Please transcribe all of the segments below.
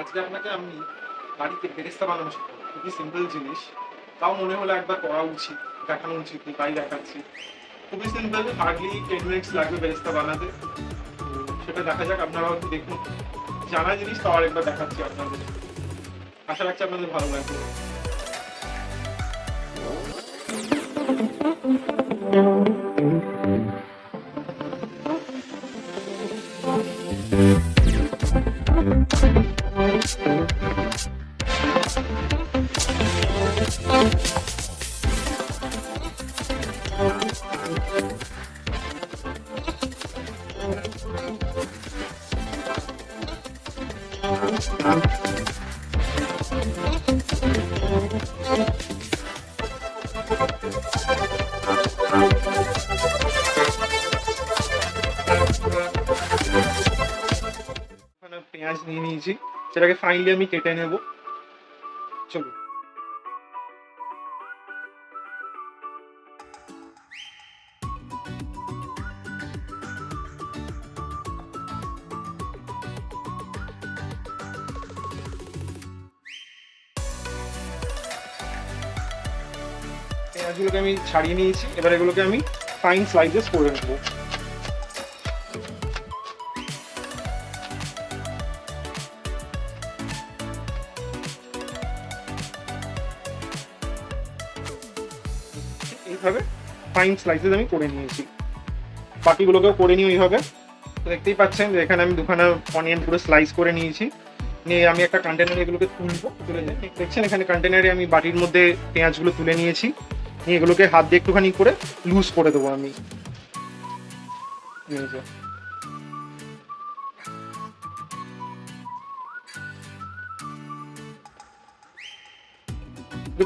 আজকে আপনাকে আমি বাড়িতে বেরেস্তা বানানো শেখাবো। খুবই সিম্পল জিনিস, তাও মনে হলো একবার করা উচিত, দেখানো উচিত, তাই দেখাচ্ছি। খুবই সিম্পল, হার্ডলি 10 মিনিটস লাগবে বেরেস্তা বানাতে। তো সেটা দেখা যাক, আপনারাও একটু দেখুন। জানা জিনিস তাও আরেকবার দেখাচ্ছি আপনাদের। আশা রাখছি আপনাদের ভালো লাগবে। পেঁয়াজ নিয়ে নিয়েছি, সেটাকে ফাইনালি আমি কেটে নেব। চলুন। পেঁয়াজগুলোকে আমি ছাড়িয়ে নিয়েছি, এবার এগুলোকে আমি ফাইন স্লাইসেস করে নেব। এইভাবে ফাইন স্লাইসেস আমি করে নিয়েছি, বাকিগুলোকেও করে নিই ওইভাবে। তো দেখতেই পাচ্ছেন যে এখানে আমি দুখানা অনিয়ন পুরো স্লাইস করে নিয়েছি। নিয়ে আমি একটা কন্টেনারে এগুলোকে তুলবো। তুলে দেখছেন এখানে কন্টেনারে আমি বাটির মধ্যে পেঁয়াজগুলো তুলে নিয়েছি। নিয়ে এগুলোকে হাত দিয়ে একটুখানি করে লুজ করে দেবো আমি।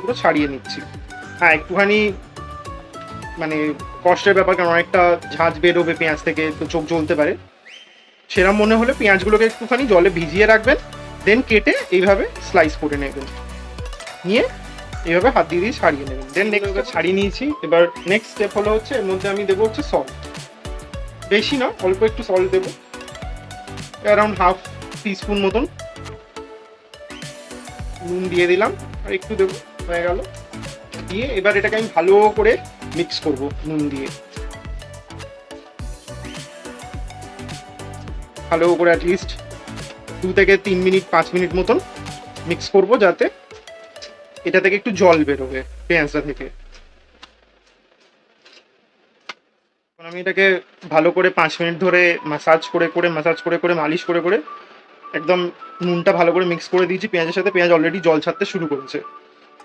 পুরো ছাড়িয়ে নিচ্ছি। হ্যাঁ, একটুখানি মানে কষ্টের ব্যাপার, কারণ অনেকটা ঝাঁঝ বেরোবে পেঁয়াজ থেকে, তো চোখ জ্বলতে পারে। সেরকম মনে হলে পেঁয়াজগুলোকে একটুখানি জলে ভিজিয়ে রাখবেন, দেন কেটে এইভাবে স্লাইস করে নেবেন। নিয়ে এইভাবে হাত দিয়ে দিয়ে ছাড়িয়ে নেবেন। দেন নেক্সট ছাড়িয়ে নিয়েছি। এবার নেক্সট স্টেপ হলো হচ্ছে এর মধ্যে আমি দেবো হচ্ছে সল্ট। বেশি না, অল্প একটু সল্ট দেবো, অ্যারাউন্ড হাফ টিস্পুন মতন। নুন দিয়ে দিলাম, আর একটু দেবো, হয়ে গেল। দিয়ে এবার এটাকে আমি ভালো করে মিক্স করব নুন দিয়ে। ভালো করে অ্যাটলিস্ট 2 থেকে 3 মিনিট 5 মিনিট মতন মিক্স করব, যাতে এটা থেকে একটু জল বেরোবে পেঁয়াজটা থেকে। আমি এটাকে ভালো করে 5 মিনিট ধরে মাসাজ করে মালিশ করে একদম নুনটা ভালো করে মিক্স করে দিয়েছি পেঁয়াজের সাথে। পেঁয়াজ অলরেডি জল ছাড়তে শুরু করেছে,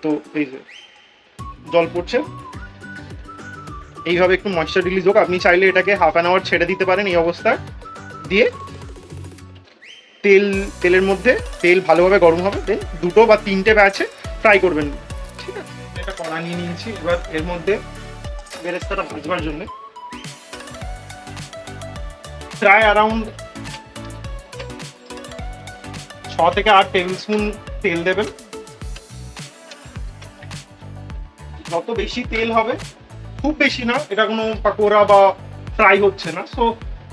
তো এই যে জল পড়ছে। এইভাবে একটু ময়েশ্চার রিলিজ হোক। আপনি চাইলে এটাকে হাফ অ্যান আওয়ার ছেড়ে দিতে পারেন এই অবস্থায়। দিয়ে তেলের মধ্যে তেল ভালোভাবে গরম হবে, দেন 2 বা 3টে ব্যাচে ফ্রাই করবেন। ঠিক আছে, এটা কড়া নিয়ে নিয়েছি। এবার এর মধ্যে বেরেস্তাটা ভাজবার জন্য প্রায় অ্যারাউন্ড 6 থেকে 8 টেবিল স্পুন তেল দেবেন। যত বেশি তেল হবে, খুব বেশি না, এটা কোনো পাকোড়া বা ফ্রাই হচ্ছে না, সো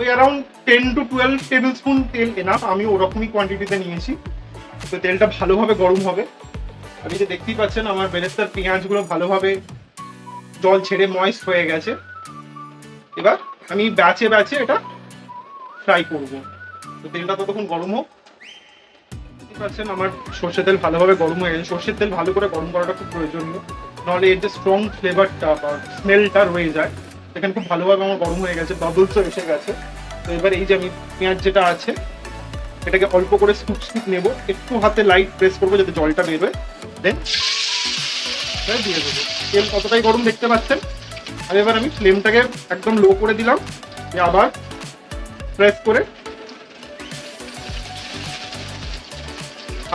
ওই অ্যারাউন্ড 10 to 12 টেবিল স্পুন তেল এনাফ। আমি ওরকমই কোয়ান্টিটিতে নিয়েছি। তো তেলটা ভালোভাবে গরম হবে। আপনি যে দেখতেই পাচ্ছেন আমার বেরেস্তার পেঁয়াজগুলো ভালোভাবে জল ছেড়ে ময়েস্ট হয়ে গেছে। এবার আমি ব্যাচে এটা ফ্রাই করব। তো তেলটা ততক্ষণ গরম হোক। দেখতে পাচ্ছেন আমার সর্ষের তেল ভালোভাবে গরম হয়ে গেছে। সর্ষের তেল ভালো করে গরম করাটা খুব প্রয়োজনীয়, নাহলে এর যে স্ট্রং ফ্লেভারটা বা স্মেলটা রয়ে যায়। এখানে খুব ভালোভাবে আমার গরম হয়ে গেছে, বাবলসও এসে গেছে। তো এবার এই যে আমি পেঁয়াজ যেটা আছে এটাকে অল্প করে স্কুপ নেব, একটু হাতে লাইট প্রেস করবো যাতে জলটা বেরোয়, দেন দিয়ে দেবো। তেল কতটাই গরম দেখতে পাচ্ছেন। আর এবার আমি ফ্লেমটাকে একদম লো করে দিলাম, আবার প্রেস করে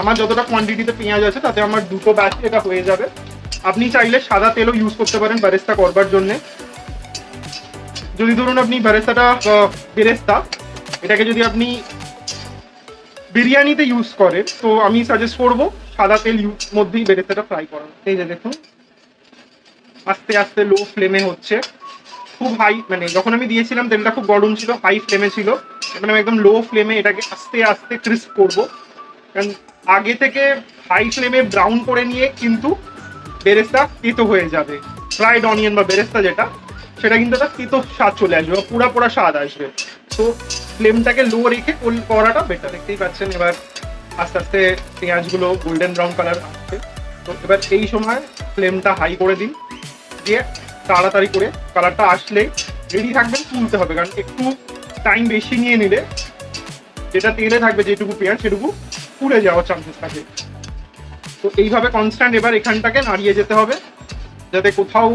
আমার যতটা কোয়ান্টিটিতে পেঁয়াজ আছে তাতে আমার 2টো ব্যাচে এটা হয়ে যাবে। আপনি চাইলে সাদা তেলও ইউজ করতে পারেন বেরেস্তা করবার জন্য। যদি ধরুন আপনি বেরেস্তা এটাকে যদি আপনি বিরিয়ানিতে ইউজ করেন, তো আমি সাজেস্ট করবো সাদা তেল মধ্যেই বেরেস্তাটা ফ্রাই করার। এই যে দেখুন আস্তে আস্তে লো ফ্লেমে হচ্ছে। খুব হাই মানে যখন আমি দিয়েছিলাম তেলটা খুব গরম ছিল, হাই ফ্লেমে ছিল। এবার আমি একদম লো ফ্লেমে এটাকে আস্তে আস্তে ক্রিস্প করবো। কারণ আগে থেকে হাই ফ্লেমে ব্রাউন করে নিয়ে কিন্তু বেরেস্তা তেতো হয়ে যাবে। ফ্রাইড অনিয়ন বা বেরেস্তা যেটা, সেটা কিন্তু একটা তেতো স্বাদ চলে আসবে বা পুরা পোড়া স্বাদ আসবে। তো ফ্লেমটাকে লো রেখে করাটা বেটার। দেখতেই পাচ্ছেন এবার আস্তে আস্তে পেঁয়াজগুলো গোল্ডেন ব্রাউন কালার আসছে। তো এবার এই সময় ফ্লেমটা হাই করে দিন, দিয়ে তাড়াতাড়ি করে কালারটা আসলে রেডি থাকবেন, তুলতে হবে। কারণ একটু টাইম বেশি নিয়ে নিলে যেটা তেলে থাকবে যেটুকু পেঁয়াজ সেটুকু পুড়ে যাওয়ার চান্সেস থাকে। তো এইভাবে কনস্ট্যান্ট এবার এখানটাকে নাড়িয়ে যেতে হবে যাতে কোথাও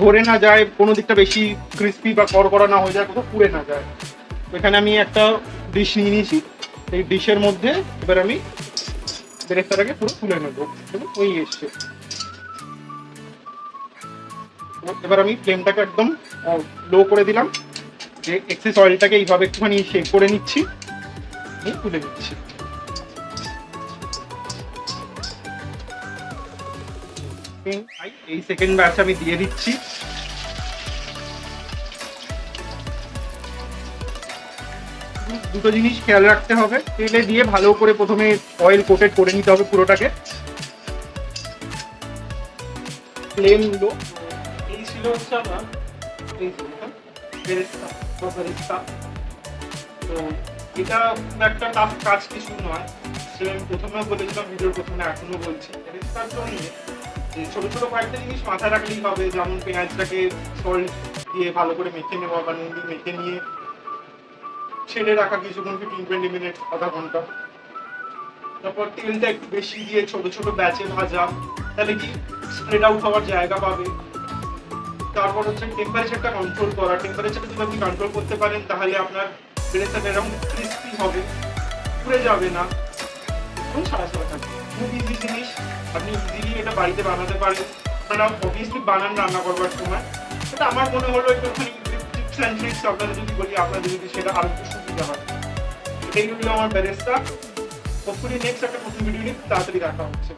ধরে না যায়, কোনো দিকটা বেশি ক্রিস্পি বা কড়কড়া না হয়ে যায়, কোথাও পুড়ে না যায়। তো এখানে আমি একটা ডিশ নিয়ে নিয়েছি, এই ডিশের মধ্যে এবার আমি বেরেস্তাটাকে পুরো তুলে নেবো। ওই এসছে। এবার আমি ফ্লেমটাকে একদম লো করে দিলাম, যে এক্সেস অয়েলটাকে এইভাবে একটুখানি শেক করে নিচ্ছি, তুলে নিচ্ছি। এই সেকেন্ড ব্যাচ আমি দিয়ে দিচ্ছি। দুটো জিনিস খেয়াল রাখতে হবে, তেলে দিয়ে ভালো করে প্রথমে অয়েল কোটেড করে নিতে হবে পুরোটাকে। Flame low. এই ছিল হচ্ছে আমার বেরেস্তা। তো এটা খুব একটা টাফ কাজ কিছু নয়। আমি প্রথমেও বলেছিলাম, ভিডিওর প্রথমে এখনো বলছি, বেরেস্তার জন্য ছোট ছোট কয়েকটা জিনিস মাথায় রাখলেই হবে। যেমন পেঁয়াজটাকে সল্ট দিয়ে ভালো করে মেখে নেওয়া বা নুন দিয়ে মেখে নিয়ে ছেড়ে রাখা কিছুক্ষণ, 15-20 মিনিট, আধা ঘন্টা। তারপর তেলটা একটু বেশি দিয়ে ছোট ছোট ব্যাচে ভাজা, তাহলে কি স্প্রেড আউট হওয়ার জায়গা পাবে। তারপর হচ্ছে টেম্পারেচারটা কন্ট্রোল করা। টেম্পারেচারটা যদি আপনি কন্ট্রোল করতে পারেন তাহলে আপনার বেরেস্তাটা এরকম ক্রিস্পি হবে, পুড়ে যাবে না, এবং সারা সারা থাকবে। খুব ইজি জিনিস, আপনি ইজিলি এটা বাড়িতে বানাতে পারেন। আপনারা অবভিয়াসলি বানান রান্না করবার সময়, এটা আমার মনে হলো একটুখানি টিপস অ্যান্ড ট্রিক্স আপনাদের যদি বলি, আপনাদের যদি সেটা আরো একটু সুবিধা হয়। এটাই হলো আমার বেরেস্তা। হোপফুলি নেক্সট একটা নতুন ভিডিও নিয়ে তাড়াতাড়ি দেখা হচ্ছে।